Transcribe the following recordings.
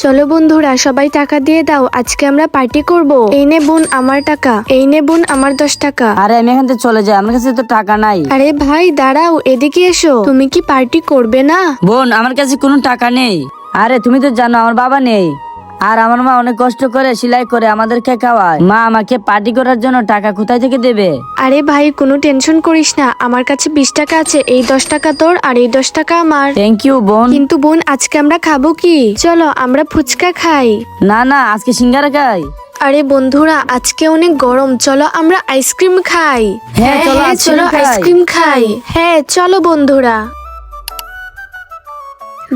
চলো বন্ধুরা, সবাই টাকা দিয়ে দাও, আজকে আমরা পার্টি করব। এই নে বোন আমার টাকা, এই নে বোন আমার 10 টাকা। আরে আমি এখান থেকে চলে যাই, আমার কাছে তো টাকা নাই। আরে ভাই দাঁড়াও, এদিকে এসো। তুমি কি পার্টি করবে না? বোন, আমার কাছে কোনো টাকা নেই। আরে তুমি তো জানো আমার বাবা নেই, আর আমার মা অনেক কষ্ট করে সেলাই করে আমাদেরকে খাওয়ায়। মা আমাকে পার্টি করার জন্য টাকা কোথায় থেকে দেবে? আরে ভাই কোনো টেনশন করিস না, আমার কাছে 20 টাকা আছে, এই 10 টাকা তোর আর এই 10 টাকা আমার। থ্যাংক ইউ বোন। কিন্তু বোন আজকে আমরা খাবো কি? চলো আমরা ফুচকা খাই। না না, আজকে সিঙ্গারা খাই। আরে বন্ধুরা আজকে অনেক গরম, চলো আমরা আইসক্রিম খাই। হ্যাঁ, চলো চলো আইসক্রিম খাই। আইসক্রিম খাই। হ্যাঁ চলো বন্ধুরা।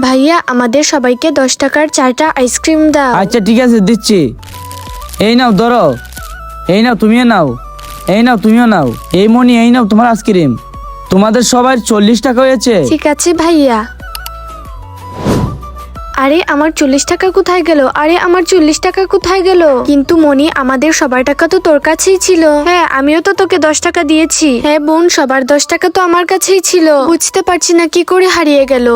ভাইয়া আমাদের সবাইকে 10 টাকার 4টা আইসক্রিম দাও। আচ্ছা ঠিক আছে, দিচ্ছি। এই নাও ধরো, এই নাও তুমিও নাও, এই নাও তুমিও নাও। এই মনি, এই নাও তোমার আইসক্রিম। তোমাদের সবাই 40 টাকা হয়েছে। ঠিক আছে ভাইয়া। আরে আমার 40 টাকা কোথায় গেল? আরে আমার 40 টাকা কোথায় গেল? কিন্তু মনি আমাদের সবার টাকা তো তোর কাছেই ছিল। হ্যাঁ আমিও তো তোকে 10 টাকা দিয়েছি। হ্যাঁ বোন, সবার 10 টাকা তো আমার কাছেই ছিল। বুঝতে পারছি না কি করে হারিয়ে গেল।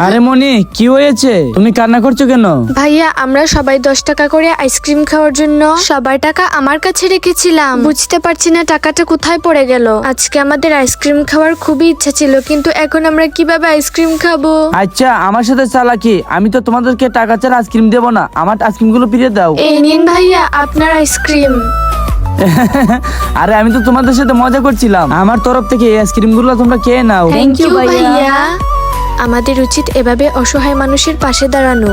আরে মনি, কি হয়েছে? তুমি কান্না করছো কেন? ভাইয়া আমরা সবাই 10 টাকা করে আইসক্রিম খাওয়ার জন্য সবার টাকা আমার কাছে রেখেছিলাম। বুঝতে পারছি না টাকাটা কোথায় পড়ে গেল। আজকে আমাদের আইসক্রিম খাওয়ার খুবই ইচ্ছা ছিল, কিন্তু এখন আমরা কিভাবে আইসক্রিম খাবো? আচ্ছা, আমার সাথে চালাকি। আমি তো তোমাদেরকে টাকা ছাড়া আইসক্রিম দেবো না। আমার আইসক্রিম গুলো ফিরিয়ে দাও। এই নিন ভাইয়া আপনার আইসক্রিম। আরে আমি তো তোমাদের সাথে মজা করছিলাম। আমার তরফ থেকে এই আইসক্রিম গুলো তোমরা খেয়ে নাও। থ্যাংক ইউ ভাইয়া। ভাইয়া। আমাদের উচিত এভাবে অসহায় মানুষের পাশে দাঁড়ানো।